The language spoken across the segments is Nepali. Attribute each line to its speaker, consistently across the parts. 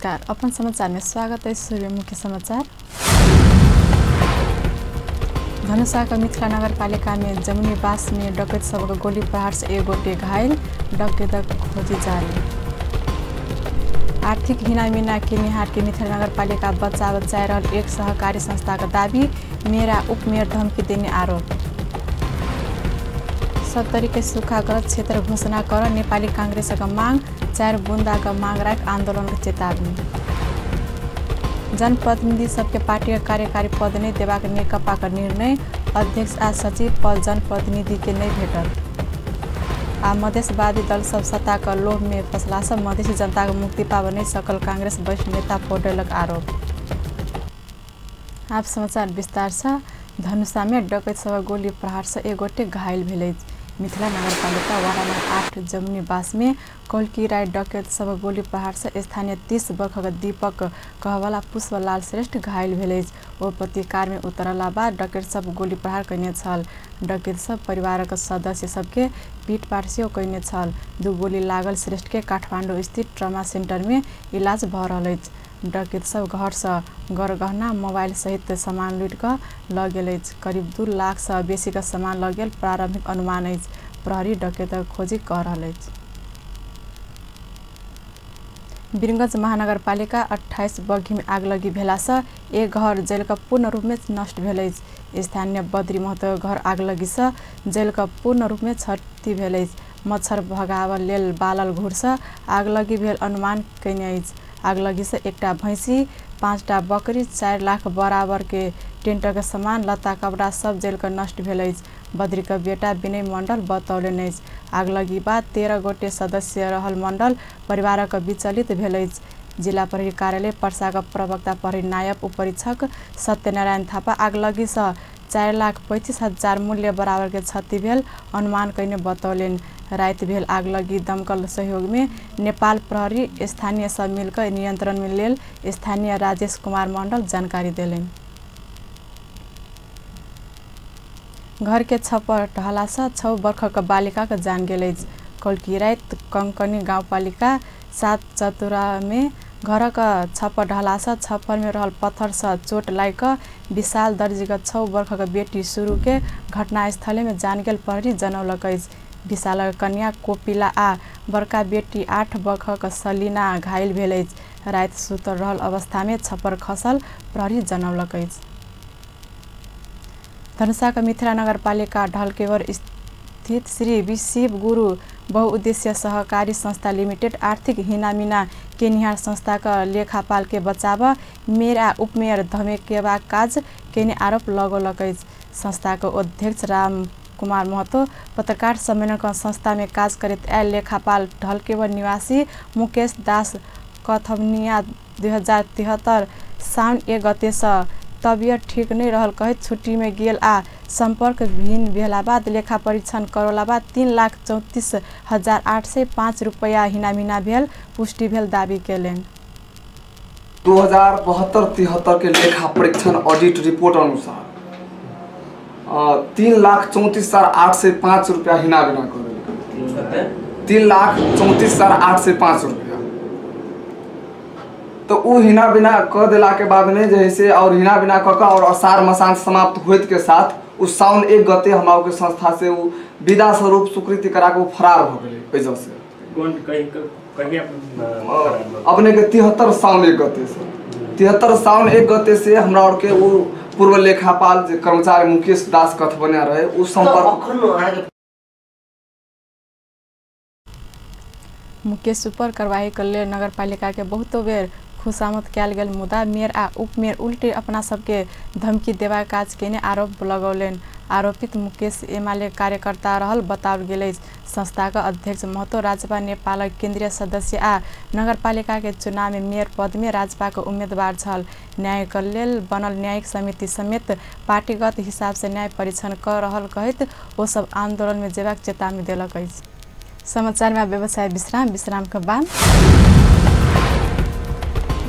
Speaker 1: नमस्कार, अपन समाचार में स्वागत है। सूर्य मुख्य समाचार। धनुषा का मिथिला नगर पालिका में जमुनी बास में डकैत सबको गोली प्रहार से एक गोटे घायल, डकैतक खोजी जारी। आर्थिक हिनामिना केनिहार के मिथिला नगर पालिका बचाए रहल एक सहकारी संस्था का दाबी, मेरा उपमेयर धमकी देने आरोप। 70 के सूखाग्रस्त क्षेत्र घोषणा कर नेपाली कांग्रेस का मांग, 4 बुंदा का मांग राख आंदोलन की चेतावनी। जनप्रतिनिधि सबके पार्टी का कार्यकारी पद नहीं देवाक नेकपा का निर्णय, अध्यक्ष आ सचिव पद जनप्रतिनिधि के नहीं भेटल। आ मधेशवादी दल सब सत्ता का लोभ में फसला सब मधेसी जनता को मुक्ति पाव नहीं सकल, कांग्रेस वरिष्ठ नेता पौडेलक आरोप। आप समाचार विस्तार से। धनुषा में डकैत सब गोली प्रहार से एक गोटे घायल भेलै। मिथिला नगरपालिका वार्ड नंबर 8 जमुनी बास में कौलकी राय डकैत सब गोली प्रहार से स्थानीय 30 वर्ष का दीपक कहवाला पुष्पलाल श्रेष्ठ घायल भेलै। ओ प्रतिकार में उतरला बाद डकैत सब गोली प्रहार कयने छल। डकैत सब परिवार के सदस्य सबके पीटपाट सेहो कयने छल। 2 गोली लागल श्रेष्ठ के काठमांडू स्थित ट्रमा सेंटर में इलाज भ रहल अछि। डकैत सब घर से गरगहना मोबाइल सहित सामान लूट कर ल गेल अछि। करीब 2 लाख से बेसी का सामान ल गेल प्रारंभिक अनुमान अछि। प्रहरी डकैतक खोजी कर रहल अछि। वीरगंज महानगरपालिका 28 बग्घी में आगलगी भेला से एक घर जल का पूर्ण रूप में नष्ट भेल अछि। स्थानीय बद्री महतो घर आगलगी से जल का पूर्ण रूप में क्षति भेल अछि। मच्छर भगाव लेल बालल घूर से आगलगी भेल अनुमान कयने अछि। आगलगी से एकटा भैंसी, 5टा बकरी, 4 लाख बराबर के टेंट के सामान लत्ता कपड़ा सब जल कर नष्ट भेल अछि। बद्री का बेटा विनय मंडल बतौलन अछि। आगलगी बाद 13 गोटे सदस्य रहल मंडल परिवार का विचलित भेल अछि। जिला प्रहरी कार्यालय पर्सा का प्रवक्ता प्रहरी नायब उपरीक्षक सत्यनारायण थापा आगलगी से 4,35,000 मूल्य बराबर के क्षति भेल अनुमान कयने बतौलन। रात भेल आगलगी दमकल सहयोग में नेपाल प्रहरी स्थानीय सब मिलकर नियंत्रण में लेल स्थानीय राजेश कुमार मंडल जानकारी देलन। घर के छप्पर ढहला से 6 वर्ष का बालिका का जान गेल अछि। कौलकी रात कंकनी गाउँपालिका 7 चतुरा में घर का छप्पर ढहला से छप्पर में रहल पत्थर से चोट लाग विशाल दर्जी का 6 वर्ष का बेटी शुरू के घटनास्थल में जान गेल प्रहरी जनौलक अछि। विशाल कन्या कोपिला आ बड़का बेटी 8 वर्ष का सलीना घायल भेल अछि। रात सुतल रहल अवस्था में छप्पर खसल, प्रहरी जनौलक अछि। धनुषा का मिथिला नगरपालिका ढलकेवर स्थित श्री शिव गुरु बहुउद्देश्य सहकारी संस्था लिमिटेड आर्थिक हिनामिना केनिहार संस्था का लेखापाल के बचाव, मेरा उपमेयर धमेकेवा काज केने आरोप लगौलक अछि। संस्था के अध्यक्ष राम कुमार महतो पत्रकार सम्मेलन का संस्था में काज करते आयल लेखापाल ढलकेवर निवासी मुकेश दास कथमनिया 2073 साउन 1 गते से तबियत ठीक नहीं रहल कहत छुट्टी में गेल आ संपर्क विहीन भेला बाद लेखा परीक्षण करौला बाद 3,34,805 रुपया हिनामिना भेल पुष्टि भेल दावी केलन।
Speaker 2: 2072-73 के लेखा परीक्षण ऑडिट रिपोर्ट अनुसार 3,34,805 रुपया हिनामिना कर 3,34,805 रुपया। तो वो हिना बिना कह दिला के बाद में जैसे और हिना बिना कका और असार मसान समाप्त होत के साथ उस साउन 1 गते हमारे के संस्था से वो विदा स्वरूप स्वीकृति करा के वो फरार हो गए पैसा से। अपने के 73 साउन 1 गते से 73 साउन 1 गते से हमरा और के वो पूर्व लेखापाल कर्मचारी मुकेश दास कथ बना रहे उस संपर्क
Speaker 1: मुकेश ऊपर कार्रवाई कर ले नगरपालिका के बहुतो बेर खुशामद कयल गेल मुदा मेयर आ उपमेयर उल्टे अपना सबके धमकी देवा काज केने आरोप लगौलन। आरोपित मुकेश एमाले कार्यकर्ता रहल बताओल गेल अछि। संस्था का अध्यक्ष महतो राजपा नेपाल केंद्रीय सदस्य आ नगरपालिका के चुनाव में मेयर पद में राजपा के उम्मीदवार छल। न्याय के लेल बनल न्यायिक समिति समेत पार्टीगत हिसाब से न्याय परीक्षण कर रहल कहत ओ सब आंदोलन में जेबाक चेतावनी देलक अछि। समाचार में व्यवसाय विश्राम के बाद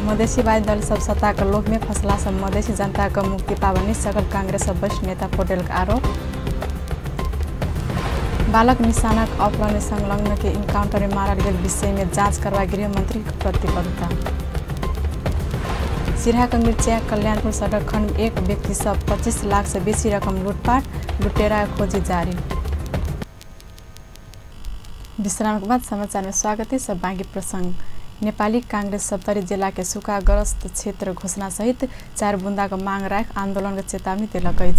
Speaker 1: मधेसीवादी दल सब सत्ता का लोभ में फसला सब मधेसी जनता का मुक्ति पाव नहीं सकल, कांग्रेस वरिष्ठ नेता पौडेलक आरोप। बालक निशानक अपहरण संलग्न के इनकाउंटर में मारल गेल विषय में जांच करवा गृह मंत्री की प्रतिबद्धता। सिराहाको मिर्चिया कल्याणपुर सडक खण्ड 1 व्यक्ति सब 25 लाख से बेसी रकम लुटपाट लुटेरा खोजी जारी। विश्रामको बाद समाचारमा स्वागत है। सब बाँकी प्रसंग। नेपाली कांग्रेस सप्तरी जिला के सूखाग्रस्त क्षेत्र घोषणा सहित 4 बुंदा का मांग राख आंदोलन की चेतावनी दिलकै।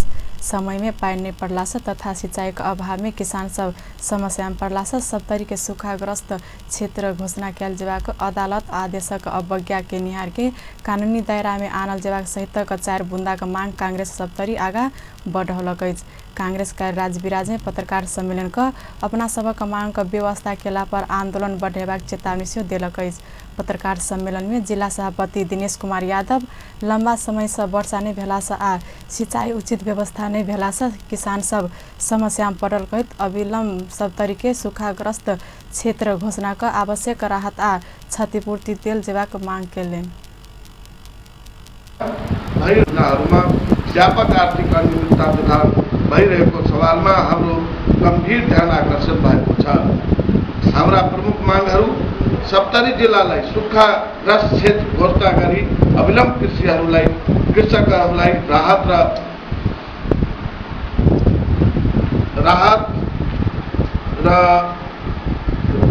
Speaker 1: समय में पानी नहीं पड़ला से तथा सिंचाई के अभाव में किसान सब समस्या में पड़ला से सप्तरी के सूखाग्रस्त क्षेत्र घोषणा कैल जेबाक अदालत आदेशक अवज्ञा के निहार के कानूनी दायरा में आनल जेबाक सहित 4 बुंदा का मांग कांग्रेस सप्तरी आगा बढ़ौलकै। कांग्रेस का राजविराज में पत्रकार सम्मेलन का अपना सबक मांग का व्यवस्था केला पर आंदोलन बढ़ेबाक चेतावनी से दिलकै। पत्रकार सम्मेलन में जिला सभापति दिनेश कुमार यादव लंबा समय से वर्षा नहीं भेला से आ सिंचाई उचित व्यवस्था नहीं भेला से किसान सब समस्या में पड़ल कहित अविलंब सप्तरी के सूखाग्रस्त क्षेत्र घोषणा का आवश्यक राहत आ क्षतिपूर्ति तेल जेबाक मांग केलेन।
Speaker 3: व्यापक आर्थिक अनियमितता तथा भइरहेको सवालमा हाम्रो गम्भीर ध्यान आकर्षित भएको छ। हाम्रा प्रमुख मागहरू सप्तरी जिल्लालाई सूखाग्रस्त क्षेत्र घोषणा गरी अविलम्ब कृषकहरूलाई राहत र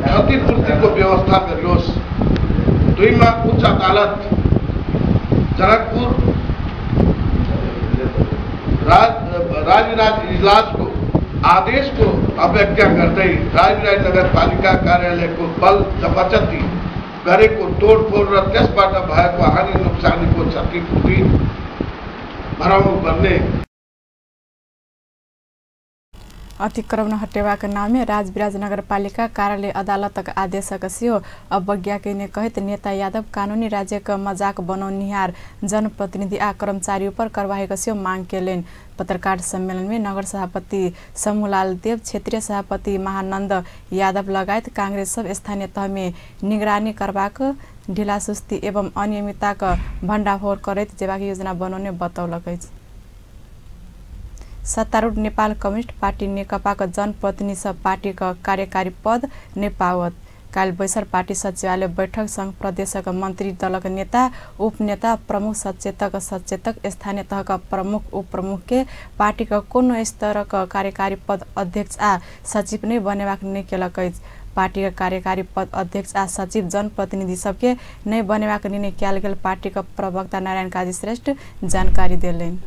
Speaker 3: क्षतिपूर्तिको व्यवस्था गरियोस्। 2 मा उच्च अदालत जनकपुर राजविराज इजलासको आदेशको अवज्ञा गर्दै राजविराज नगरपालिका कार्यालयको बल जबरजस्ती गरेको तोडफोड र त्यसबाट भएको हानि नोक्सानीको क्षतिपूर्ति भराउनु पर्ने।
Speaker 1: अतिक्रमण हटेबाक नाम में राजविराज नगरपालिका कार्यालय अदालतक आदेशक सियो अवज्ञा के कहित नेता यादव कानूनी राज्य का मजाक बनाउनिहार जनप्रतिनिधि आ कर्मचारी पर कारवाही सियो मांग केलेन। पत्रकार सम्मेलन में नगर सभापति समूहलाल देव, क्षेत्रीय सभापति महानंद यादव लगायत कांग्रेस सब स्थानीय तह में निगरानी करबाक ढिलासुस्ती एवं अनियमितता का भंडाफोड़ करैत जेबाक योजना बनाउने बतौलकै। सत्तारूढ़ नेपाल कम्युनिस्ट पार्टी नेकपा का जनप्रतिनिधि सब पार्टी का कार्यकारी पद नहीं पावत। काल बैसर पार्टी सचिवालय बैठक संघ प्रदेश का मंत्री दल का नेता उपनेता प्रमुख सचेतक स्थानीय तह का प्रमुख उप प्रमुख के पार्टी का कोनो स्तर का कार्यकारी पद अध्यक्ष आ सचिव नहीं बनेबाक नहीं केलकै। पार्टी का कार्यकारी पद अध्यक्ष आ सचिव जनप्रतिनिधि सबके नहीं बनेबाक निर्णय कयल गेल पार्टी का प्रवक्ता नारायण काजी श्रेष्ठ जानकारी दिलेन।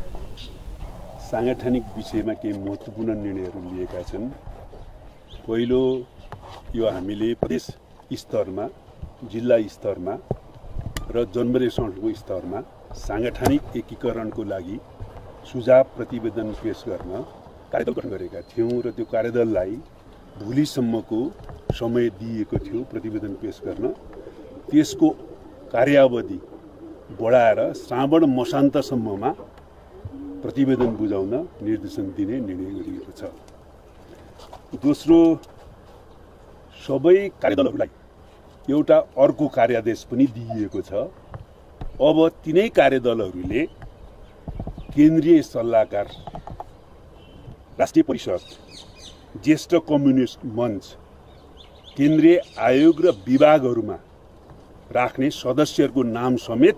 Speaker 4: सांगठनिक विषयमा केही महत्त्वपूर्ण निर्णयहरू लिएका छन्। पहिलो यो हामीले प्रदेश स्तरमा, जिल्ला स्तरमा र जनमरेसनको स्तरमा सांगठनिक एकीकरणको लागि सुझाव प्रतिवेदन पेश गर्न कार्यदल गठन गरेका थियौँ र त्यो कार्यदललाई भोलिसम्मको समय दिएको थियो प्रतिवेदन पेश गर्न। त्यसको कार्यावधि बढाएर श्रावण मसान्तसम्ममा प्रतिवेदन बुझाउन निर्देशन दिने निर्णय गरिएको छ। दोस्रो, सबै कार्यदलहरूलाई एउटा अर्को कार्यादेश पनि दिइएको छ। अब तिनै कार्यदलहरूले केन्द्रीय सल्लाहकार, राष्ट्रिय परिषद, ज्येष्ठ कम्युनिस्ट मञ्च, केन्द्रीय आयोग र विभागहरूमा राख्ने सदस्यहरूको नाम समेत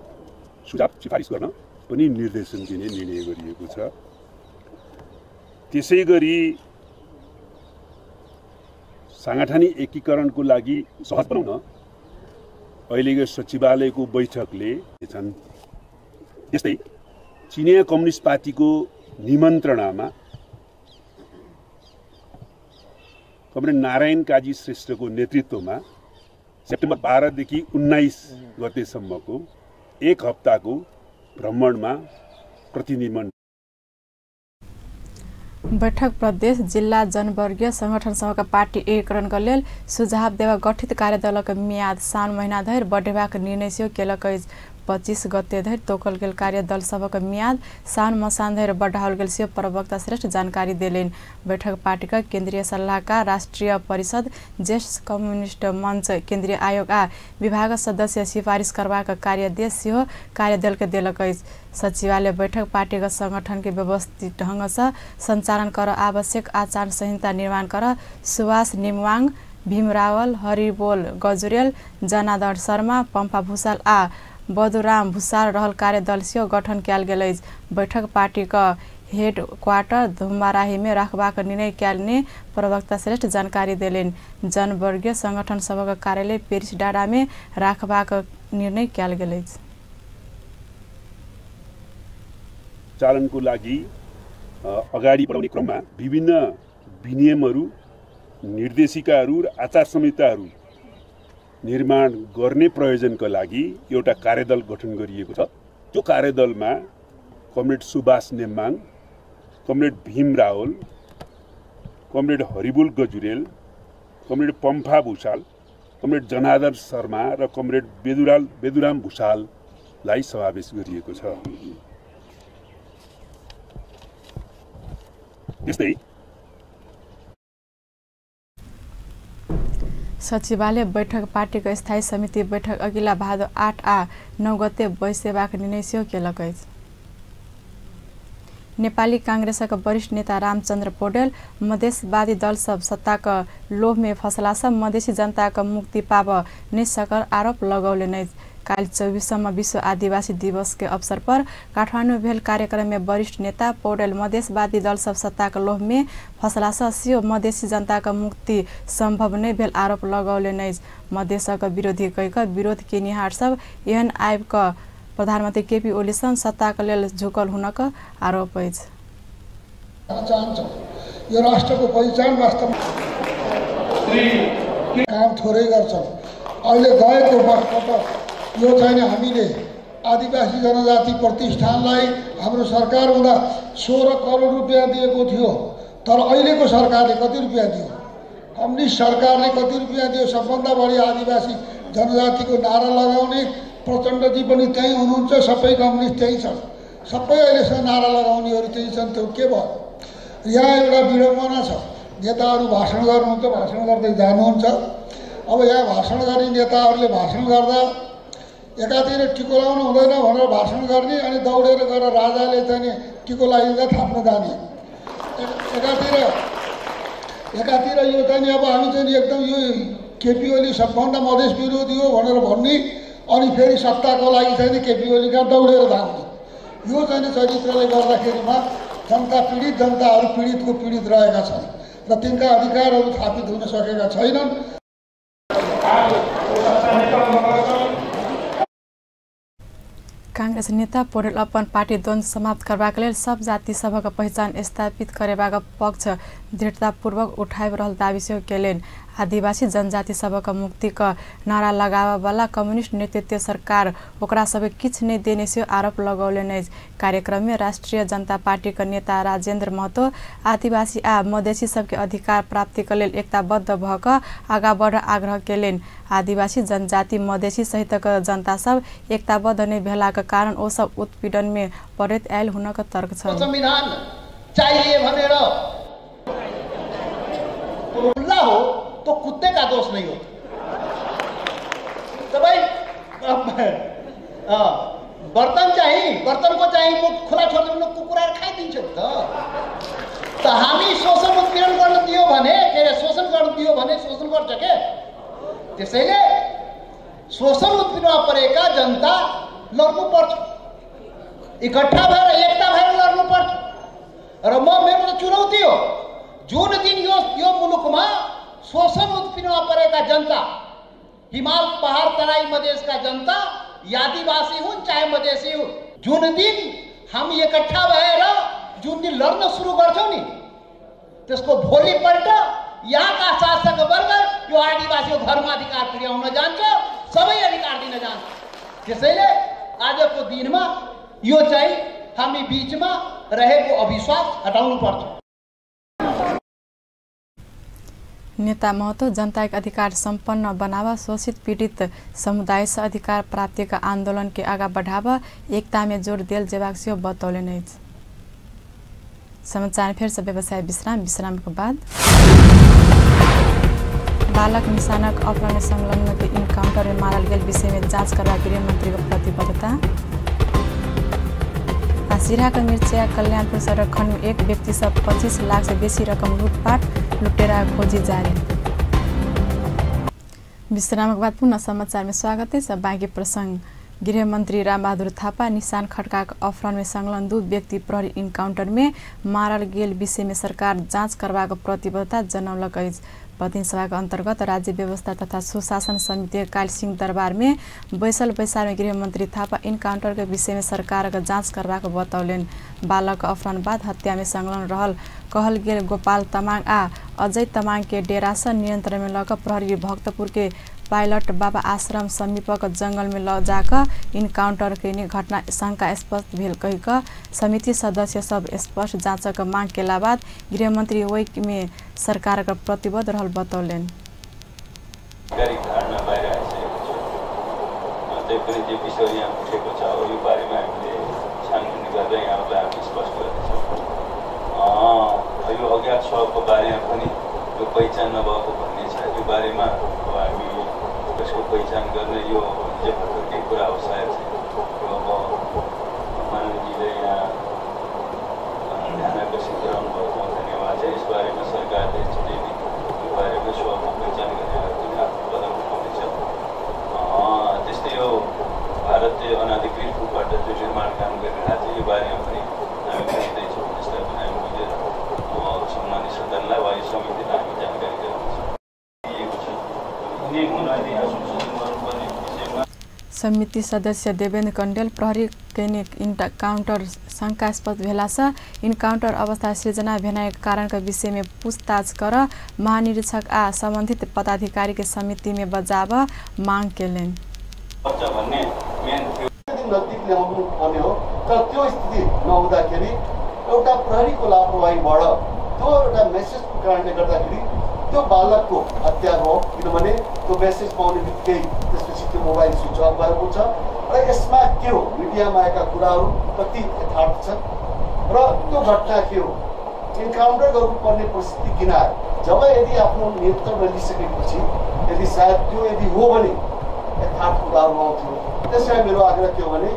Speaker 4: सुझाव सिफारिस गर्न पनि निर्देशन दिने निर्णय गरिएको छ। त्यसै गरी सांगठनिक एकीकरणको लागि सहज बनाउन अहिलेको सचिवालयको बैठकले छन्। त्यस्तै चिनिया कम्युनिस्ट पार्टीको निमन्त्रणामा कमरेड नारायण काजी श्रेष्ठको नेतृत्वमा सेप्टेम्बर 12 देखि 19 गतेसम्मको 1 हप्ताको भ्रमणमा प्रतिनिधिमण्डल
Speaker 1: बैठक प्रदेश जिल्ला जनवर्गीय संगठन समूहका पार्टी एकीकरण का लेल सुझाव देवा गठित कार्यदलक म्याद साउन महीना धरि बढ़ेबाक निर्णय सेहो केलकै। 25 गते धरि तोकल गेल कार्यदल सबक म्याद साउन मसान धरि बढ़ाओल गेल सेहो प्रवक्ता श्रेष्ठ जानकारी देलेन। बैठक पार्टी का केन्द्रीय सल्लाहकार, राष्ट्रिय परिषद, ज्येष्ठ कम्युनिस्ट मंच, केन्द्रीय आयोग आ विभाग सदस्य सिफारिश करबाक कार्यादेश सेहो कार्यदल के देलकै। सचिवालय बैठक पार्टी का संगठन के व्यवस्थित ढंग से संचालन कर आवश्यक आचार संहिता निर्माण कर सुभाष निमवाङ, भीम रावल, हरिबोल गजुरेल, जनार्दन शर्मा, पम्पा भूषाल आ बदुराम भूषाल रहल कार्यदल सेहो गठन कयल गेल अछि। बैठक पार्टीक हेड क्वार्टर धुम्बाराही में राखबाक निर्णय कयलनि प्रवक्ता श्रेष्ठ जानकारी देलनि। जनवर्गीय संगठन सभक कार्यालय पेरिस डाँडा में राखबाक निर्णय कयल गेल अछि।
Speaker 4: चालनको लागि अगाडि बढाउने क्रममा विभिन्न विनियमहरू, निर्देशिकाहरू र आचार संहिताहरू निर्माण गर्ने प्रयोजनका लागि एउटा कार्यदल गठन गरिएको छ। त्यो कार्यदलमा comrade Subhash Nembang, comrade Bhim Rawal, comrade Haribol Gajurel, comrade Pampha Bhusal, comrade Janardan Sharma र कमरेड बेदुराम भूषाललाई समावेश गरिएको छ। त्यस्तै
Speaker 1: सचिवालय बैठक पार्टीको स्थायी समिति बैठक अघिल्ला भादो 8 आ 9 गते बसेबाक निर्णय सेहो केलक अछि। नेपाली कांग्रेसका वरिष्ठ नेता रामचन्द्र पौडेल मधेसवादी दल सब सत्ताका लोभ में फसला सब मधेसी जनता का मुक्ति पाव नै सकल आरोप लगौले। काल 24वां विश्व आदिवासी दिवस के अवसर पर काठमाडौँ में भेल कार्यक्रम में वरिष्ठ नेता पौडेल मधेसवादी दल सब सत्ताका लोभ में फसला सियो मधेसी जनता का मुक्ति संभव नै भेल आरोप लगौले। मधेसका विरोधी कहिक विरोध केनिहार सब एहन आइब क प्रधानमन्त्री केपी ओलीसँग सत्ताका लेल झुकल हुनका आरोप अछि।
Speaker 5: यो राष्ट्रको पहिचान वास्तवमा काम थोरै गर्छन्। अहिले गएको वर्षबाट यो चाहिँ हामीले आदिवासी जनजाति प्रतिष्ठानलाई हाम्रो सरकार हुँदा 16 करोड रुपियाँ दिएको थियो, तर अहिलेको सरकारले कति रुपियाँ दियो? कम्युनिस्ट सरकारले कति रुपियाँ दियो? सबभन्दा बढी आदिवासी जनजातिको नारा लगाउने प्रचण्डजी पनि त्यही हुनुहुन्छ, सबै कम्युनिस्ट त्यही छन्, सबै अहिलेसम्म नारा लगाउनेहरू त्यही छन्। त्यो के भयो? यहाँ एउटा विडम्बना छ, नेताहरू भाषण गर्नुहुन्छ, भाषण गर्दै जानुहुन्छ। अब यहाँ भाषण गर्ने नेताहरूले भाषण गर्दा एकातिर टिको लाउनु हुँदैन भनेर भाषण गर्ने, अनि दौडेर गएर राजाले चाहिँ टिको लगाइदिँदा थाप्न जाने। एकातिर यो चाहिँ अब हामी चाहिँ एकदम यो केपी ओली सबभन्दा मधेस विरोधी हो भनेर भन्ने, अनि फेरि सत्ताको लागि चाहिँ केपी ओली कहाँ दौडेर धाउने। यो चाहिँ चरित्रले गर्दाखेरिमा जनता पीडित, जनताहरू पीडितको पीडित रहेका छन् र तिनका अधिकारहरू थापित हुन सकेका छैनन्।
Speaker 1: कांग्रेस नेता पौडेल अपन पार्टी द्वन्द्व समाप्त करबाक लेल सब जाति सभक पहिचान स्थापित करेबाक पक्ष दृढ़तापूर्वक उठाइब रहल दावी सेहो केलनि। आदिवासी जनजाति सभक मुक्तिक नारा लगाबवाला कम्युनिस्ट नेतृत्व सरकार ओकरा सबै किछ नै देने सेहो आरोप लगौले। कार्यक्रम में राष्ट्रिय जनता पार्टी का नेता राजेन्द्र महतो आदिवासी आ मधेसी सबके अधिकार प्राप्तिका लेल एकताबद्ध भक आगा बढ़ आग्रह केलनि। आदिवासी जनजाति मधेसी सहितक जनता सब एकताबद्ध नै भेलाका कारण ओ सब उत्पीड़न में परेत आयल हुनका तर्क छ।
Speaker 6: संविधान चाहिए भनेर खुला हो तो कुत्ते का दोष नहीं होता। तो भाई बर्तन चाहिए, बर्तन को चाहिए वो खुला छोड्नु कुकुरा खाइदिन्छ त हामी शोषण उत्पीडन गर्न दियो भने के शोषण गर्न दियो भने शोषण गर्छ के। त्यसैले शोषण उत्पीडनमा परेका जनता लड्नु पर्छ, इकट्ठा भएर एकता भएर लड्नु पर्छ। र म मेरो त चुनौती हो, जुन दिन यो मुलुकमा शोषण उत्पीडनमा परेका जनता, हिमाल पहाड तराई मधेसका जनता, आदिवासी हुन् चाहे मधेसी हुन्, जुन दिन हामी एकट्ठा भएर जुन दिन लड्न सुरु गर्छौं नि, त्यसको भोलिपल्ट यहाँका शासक वर्ग यो आदिवासीको घरमा अधिकार पुर्याउन जान्छ, सबै अधिकार दिन जान्छ। त्यसैले आजको दिनमा यो चाहिँ हामी बीचमा रहेको अविश्वास हटाउनु पर्छ।
Speaker 1: नेता महतो जनता के अधिकार संपन्न बनावा, शोषित पीड़ित समुदाय से अधिकार प्राप्ति का आंदोलन के आगा बढ़ावा, एकता में जोड़ दिल जेबाक सेहो बतौले। समाचार फिर से व्यवसाय विश्राम के बाद बालक निशानक अपहरण संलग्न के इनकाउंटर में मारल गेल विषय में जांच करवा गृह मंत्री को प्रतिबद्धता। सिराहा का मिर्चिया कल्याणपुर सड़क खंड में एक व्यक्ति सब 25 लाख से बेसी रकम लूटपाट, लुटेरा खोजी जारी। विश्राम के बाद पुनः समाचार में स्वागत है। सब बाकी प्रसंग गृहमन्त्री रामबहादुर थापा निशान खड्काको अपहरणमा संलग्न 2 व्यक्ति प्रहरी इन्काउन्टर में मारल गेल विषय में सरकार जाँच करवाको प्रतिबद्धता जनौलक अछि। प्रतिनिधि सभाका अन्तर्गत राज्य व्यवस्था तथा सुशासन समिति कालसिंह दरबार में बैसल बैसार में गृहमन्त्री थापा इन्काउन्टर के विषय में सरकार का जाँच करवाको बतौलेन। बालक अपहरण बाद हत्या में संलग्न रहल कहल गेल गोपाल तमाङ आ अजय तमाङ के डेरा से नियंत्रण में लग प्रहरी भक्तपुर के पायलट बाबा आश्रम समीपक जंगल में लजाकर इन्काउन्टर कैने घटना शंकास्पद भेल कहिक समिति सदस्य सब स्पष्ट जाँचक मांग केला बाद गृहमन्त्री ओइ में सरकार का प्रतिबद्ध रहल बतौलेन।
Speaker 7: पहिचान नभएको भन्ने छ यो बारेमा हामी यसको पहिचान गर्ने यो जे भएकै कुरा हो। सायद अब माननीयले यहाँ ध्यान आकर्षित गराउनु भएको धन्यवाद छ। यस बारेमा सरकारले छिटै यो बारेमा स्वयं पहिचान गरेर कुनै आफ्नो कदम उठाउनेछ। त्यस्तै यो भारतले अनाधिकृत रूपबाट जो निर्माण काम गरिरहेको छ यो बारेमा पनि हामी बुझ्दैछौँ। यसलाई पनि हामी बुझेर सम्मानित सदनलाई वा यो समितिलाई हामी जानकारी गराउँछौँ।
Speaker 1: समिति सदस्य देवेन्द्र कण्डेल प्रहरी कैने इन्काउन्टर शंकास्पद भेलासँ इन्काउन्टर अवस्था सृजना भेनाएको कारणका विषय में पूछताछ कर महानिरीक्षक आ सम्बन्धित पदाधिकारी के समिति में बजाव मांग केलेन।
Speaker 6: नजिक ल्याउनु पर्ने हो तर त्यो स्थिति नहुँदाखेरि एउटा प्रहरीको लापरवाहीबाट त्यो एउटा मेसेजको कारणले गर्दाखेरि त्यो बालकको हत्या हो। किनभने त्यो मेसेज पाउने बित्तिकै त्यसपछि त्यो मोबाइल स्विच अफ भएको छ र यसमा के हो मिडियामा आएका कुराहरू कति यथार्थ छन् र त्यो घटना के हो इन्काउन्टर गर्नुपर्ने परिस्थिति किन आयो। जब यदि आफ्नो नियन्त्रणमा लिइसकेपछि यदि सायद त्यो यदि हो भने यथार्थ कुराहरू आउँथ्यो। त्यसैले मेरो आग्रह के हो भने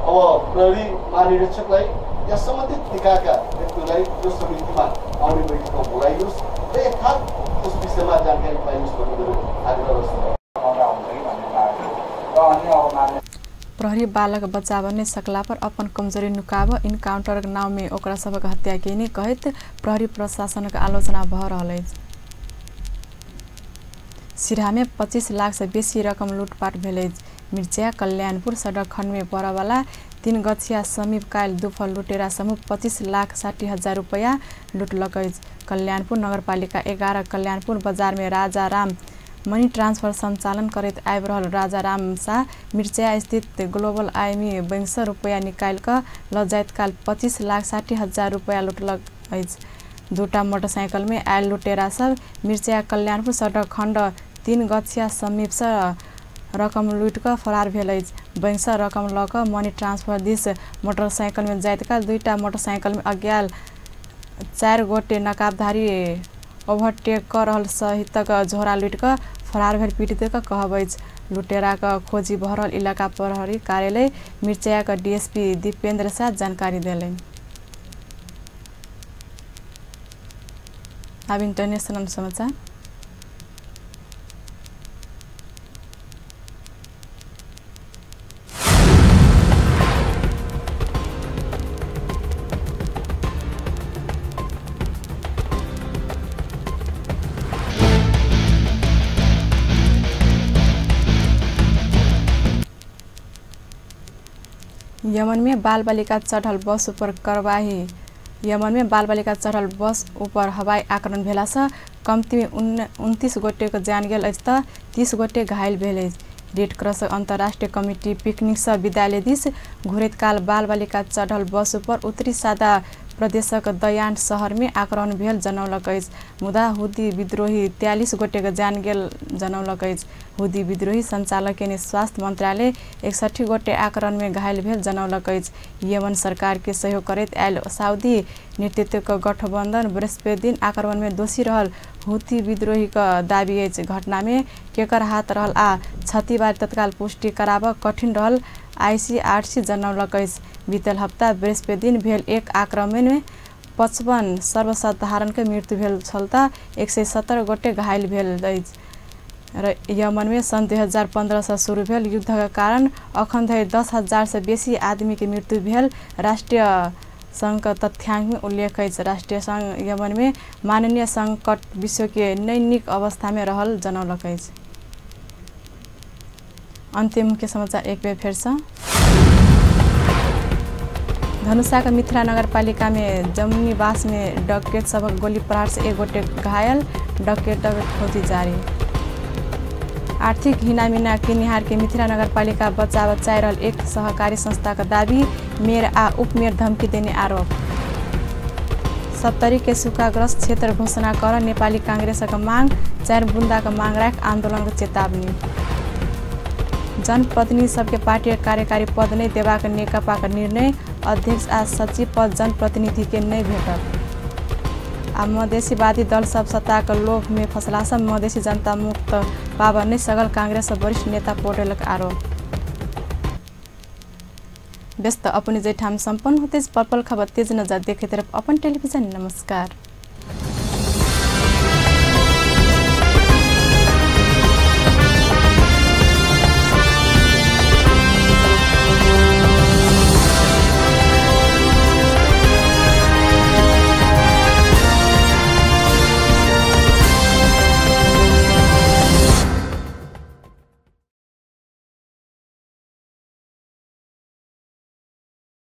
Speaker 6: अब प्रहरी महानिरीक्षकलाई या सम्बन्धित निकायका व्यक्तिलाई यो समितिमा आउने बैठकमा बोलाइयोस् र यथार्थ उस विषयमा जानकारी पाइयोस् भन्ने मेरो आग्रह छ।
Speaker 1: प्रहरी बालक बचाव ने सकला पर अपन कमजोरी नुकाव इन्काउन्टर नाव में ओकरा सबक हत्या केने कहत प्रहरी प्रशासन का आलोचना भ रहल अछि। सिराहा में 25 लाख से बेसी रकम लूटपाट भेल अछि। मिर्चिया कल्याणपुर सडक खण्ड में परवाला 3 गछिया समीप काल दुफल लुटेरा समूह 25,60,000 रुपैयाँ लुटलक अछि। कल्याणपुर नगरपालिका 11 कल्याणपुर बजार में राजाराम मनी ट्रांसफर संचालन करत आबि रहल राजाराम शाह मिर्चिया स्थित ग्लोबल आईएमई बैंक से रुपैया निकाल कर लजायत काल 25,60,000 रुपैयाँ लुटलक अछि। 2टा मोटरसाइकिल में आयल लुटेरा सब मिर्चिया कल्याणपुर सडक खण्ड 3 गछिया समीप से रकम लूट कर फरार भेल अछि। बैंक से रकम lock money transfer this motorcycle में जाइत काल 2टा मोटरसाइकिल में अज्ञात 4 गोटे नकाबधारी ओभरटेक कर रहल सहितक झोरा लूट कर फरार भेल पीड़ित का कहब अछि। लुटेरा का खोजी भरल इलाका प्रहरी कार्यालय मिर्चिया का डीएसपी दीपेंद्र शाह जानकारी देलेन। अब इंटरनेशनल समाचार। यमन में बाल बालिका चढ़ल बस ऊपर करवाही। यमन में बाल बालिका चढ़ल बस ऊपर हवाई आक्रमण भेला से कम्ती में 29 गोटे को जान गेल अछि त 30 गोटे घायल भेल अछि। रेड क्रॉस अंतर्राष्ट्रीय कमिटी पिकनिक से विद्यालय दिस घुरैत काल बाल बालिका चढ़ल बस ऊपर उत्तरी सादा प्रदेशक दयान शहर में आक्रमण भेल जनौलक अछि। मुदा हुदी विद्रोही 43 गोटे के जान गेल जनौलक अछि। हुदी विद्रोही संचालक ने स्वास्थ्य मंत्रालय 61 गोटे आक्रमण में घायल भेल जनौलक अछि। यमन सरकार के सहयोग करैत आयल साउदी नेतृत्व गठबंधन बृहस्पति दिन आक्रमण में दोषी रहल हुती विद्रोही का दाबी अछि। घटना में केकर हाथ रहल आ क्षति बारे तत्काल पुष्टि कराब कठिन रहल ICRC जनौलक अछि। बीतल हफ्ता बृहस्पति दिन भेल एक आक्रमण में 55 सर्वसाधारण के मृत्यु भेल छल त 170 गोटे घायल भेल अछि। र यमन में सन् 2015 से शुरू भेल युद्धका कारण अखन धरि 10,000 से बेसी आदमी के मृत्यु भेल राष्ट्रिय संघ का तथ्याङ्क में उल्लेख अछि। राष्ट्रिय संघ यमन में माननीय संकट विश्व के नैनिक अवस्था में रहल जनौलक अछि। अन्तिम मुख्य समाचार एक बेर फेर से। धनुषा का मिथिला नगरपालिका में जमुनीवास में डकैत सबक गोली प्रहार से एक गोटे घायल, डकैत खोजी जारी। आर्थिक हिनामिना किनिहार के मिथिला नगरपालिका बचाइ रहल एक सहकारी संस्था का दाबी, मेयर आ उपमेयर धमकी देने आरोप। 70 के सूखाग्रस्त क्षेत्र घोषणा कर नेपाली कांग्रेस का मांग, 4 बुंदा का मांग राख आंदोलन का चेतावनी। जनप्रतिनिधि सबके पार्टी कार्यकारी पद नहीं देवा का नेकपा का निर्णय, अध्यक्ष आ सचिव पद जनप्रतिनिधि के नहीं भेटल। आ मधेसीवादी दल सब सत्ता का लोभ में फसला सब मधेसी जनता मुक्त पावर नहीं सगल कांग्रेस वरिष्ठ नेता पौडेल का आरोप। व्यस्त अपनी जैठाम संपन्न होते पर्पल खबर तेज नजर देखे तरफ अपन टेलीविजन। नमस्कार।